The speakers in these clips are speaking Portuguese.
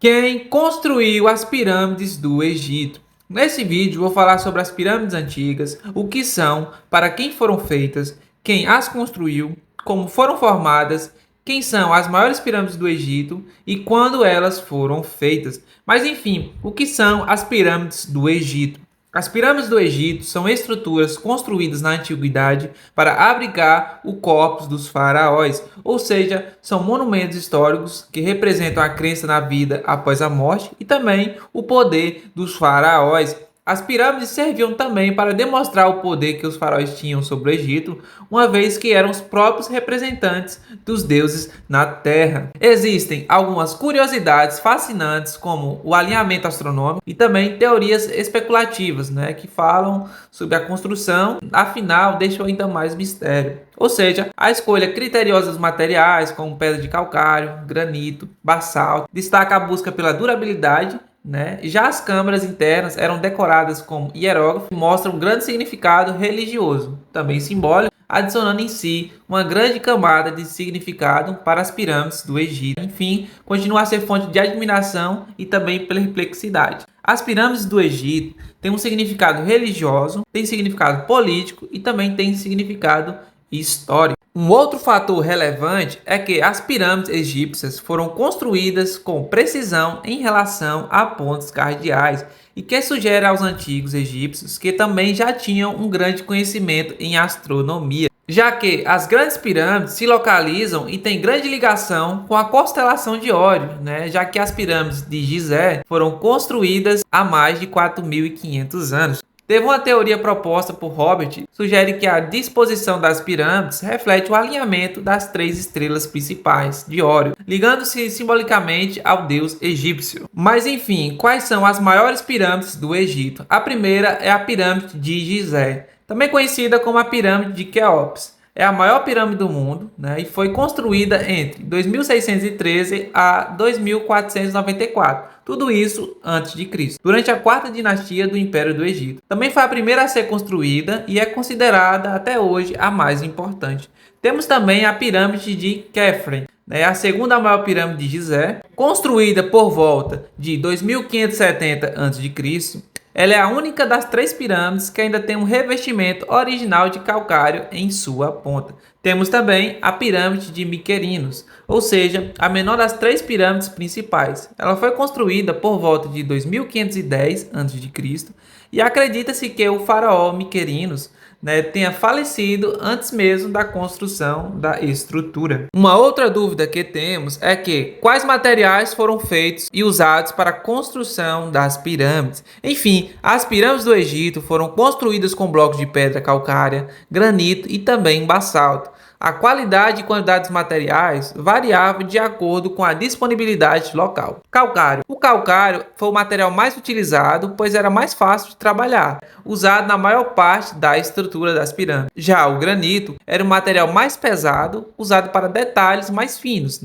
Quem construiu as pirâmides do Egito? Nesse vídeo vou falar sobre as pirâmides antigas, o que são, para quem foram feitas, quem as construiu, como foram formadas, quem são as maiores pirâmides do Egito e quando elas foram feitas. Mas enfim, o que são as pirâmides do Egito? As pirâmides do Egito são estruturas construídas na antiguidade para abrigar o corpus dos faraós, ou seja, são monumentos históricos que representam a crença na vida após a morte e também o poder dos faraós. As pirâmides serviam também para demonstrar o poder que os faraós tinham sobre o Egito, uma vez que eram os próprios representantes dos deuses na Terra. Existem algumas curiosidades fascinantes, como o alinhamento astronômico e também teorias especulativas, que falam sobre a construção, afinal, deixam ainda mais mistério. Ou seja, a escolha criteriosa dos materiais, como pedra de calcário, granito, basalto, destaca a busca pela durabilidade. Já as câmaras internas eram decoradas com hieróglifos e mostram um grande significado religioso, também simbólico, adicionando em si uma grande camada de significado para as pirâmides do Egito. Enfim, continua a ser fonte de admiração e também perplexidade. As pirâmides do Egito têm um significado religioso, têm significado político e também têm significado histórico. Um outro fator relevante é que as pirâmides egípcias foram construídas com precisão em relação a pontos cardeais, e que sugere aos antigos egípcios que também já tinham um grande conhecimento em astronomia, já que as grandes pirâmides se localizam e têm grande ligação com a constelação de Órion, já que as pirâmides de Gizé foram construídas há mais de 4.500 anos. Teve uma teoria proposta por Robert, sugere que a disposição das pirâmides reflete o alinhamento das três estrelas principais de Órion, ligando-se simbolicamente ao deus egípcio. Mas enfim, quais são as maiores pirâmides do Egito? A primeira é a pirâmide de Gizé, também conhecida como a pirâmide de Quéops. É a maior pirâmide do mundo, e foi construída entre 2613 a 2494. Tudo isso antes de Cristo, durante a quarta dinastia do Império do Egito. Também foi a primeira a ser construída e é considerada até hoje a mais importante. Temos também a pirâmide de Khafre, a segunda maior pirâmide de Gizé, construída por volta de 2570 a.C. Ela é a única das três pirâmides que ainda tem um revestimento original de calcário em sua ponta. Temos também a pirâmide de Miquerinos, ou seja, a menor das três pirâmides principais. Ela foi construída por volta de 2510 a.C. e acredita-se que o faraó Miquerinos tenha falecido antes mesmo da construção da estrutura. Uma outra dúvida que temos é que quais materiais foram feitos e usados para a construção das pirâmides. Enfim, as pirâmides do Egito foram construídas com blocos de pedra calcária, granito e também basalto. A qualidade e quantidade dos materiais variava de acordo com a disponibilidade local. Calcário. O calcário foi o material mais utilizado, pois era mais fácil de trabalhar, usado na maior parte da estrutura das pirâmides. Já o granito era o material mais pesado, usado para detalhes mais finos.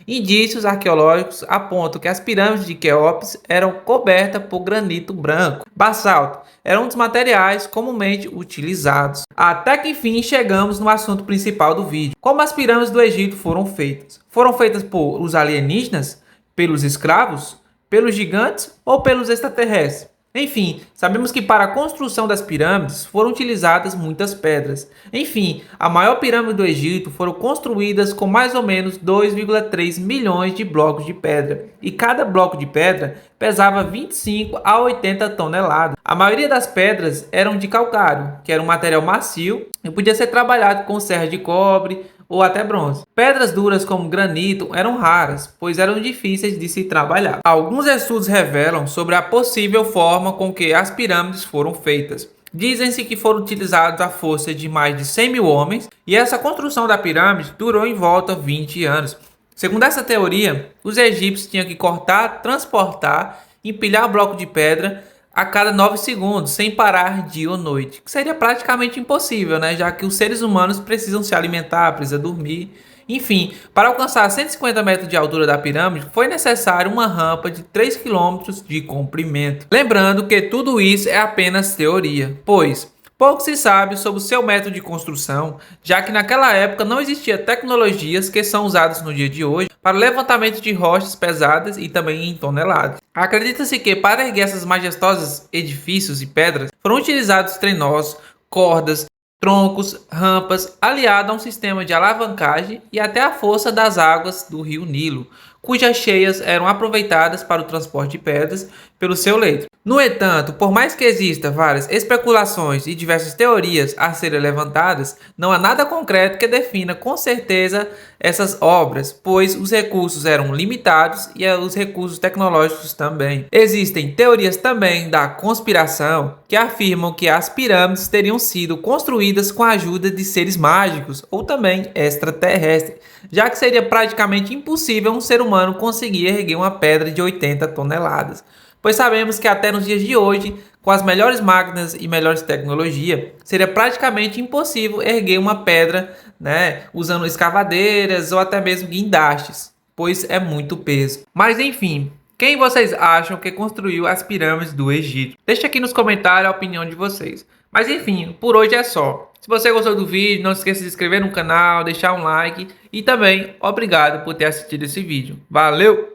Indícios arqueológicos apontam que as pirâmides de Quéops eram cobertas por granito branco. Basalto era um dos materiais comumente utilizados. Até que enfim chegamos no assunto principal do vídeo. Como as pirâmides do Egito foram feitas? Foram feitas por os alienígenas? Pelos escravos? Pelos gigantes? Ou pelos extraterrestres? Enfim, sabemos que para a construção das pirâmides foram utilizadas muitas pedras. Enfim, a maior pirâmide do Egito foram construídas com mais ou menos 2,3 milhões de blocos de pedra. E cada bloco de pedra pesava 25 a 80 toneladas. A maioria das pedras eram de calcário, que era um material macio e podia ser trabalhado com serra de cobre ou até bronze. Pedras duras como granito eram raras, pois eram difíceis de se trabalhar. Alguns estudos revelam sobre a possível forma com que as pirâmides foram feitas. Dizem-se que foram utilizados a força de mais de 100 mil homens e essa construção da pirâmide durou em volta 20 anos. Segundo essa teoria, os egípcios tinham que cortar, transportar e empilhar o bloco de pedra a cada 9 segundos, sem parar dia ou noite, que seria praticamente impossível, já que os seres humanos precisam se alimentar, precisam dormir. Enfim, para alcançar 150 metros de altura da pirâmide, foi necessário uma rampa de 3 quilômetros de comprimento. Lembrando que tudo isso é apenas teoria, pois pouco se sabe sobre o seu método de construção, já que naquela época não existia tecnologias que são usadas no dia de hoje para o levantamento de rochas pesadas e também em toneladas. Acredita-se que para erguer essas majestosos edifícios e pedras foram utilizados trenós, cordas, troncos, rampas, aliado a um sistema de alavancagem e até a força das águas do rio Nilo, cujas cheias eram aproveitadas para o transporte de pedras pelo seu leito. No entanto, por mais que existam várias especulações e diversas teorias a serem levantadas, não há nada concreto que defina com certeza essas obras, pois os recursos eram limitados e os recursos tecnológicos também. Existem teorias também da conspiração que afirmam que as pirâmides teriam sido construídas com a ajuda de seres mágicos ou também extraterrestres, já que seria praticamente impossível um ser humano conseguir erguer uma pedra de 80 toneladas. Pois sabemos que até nos dias de hoje, com as melhores máquinas e melhores tecnologias, seria praticamente impossível erguer uma pedra, né, usando escavadeiras ou até mesmo guindastes, pois é muito peso. Mas enfim, quem vocês acham que construiu as pirâmides do Egito? Deixa aqui nos comentários a opinião de vocês. Mas enfim, por hoje é só. Se você gostou do vídeo, não se esqueça de se inscrever no canal, deixar um like e também obrigado por ter assistido esse vídeo. Valeu!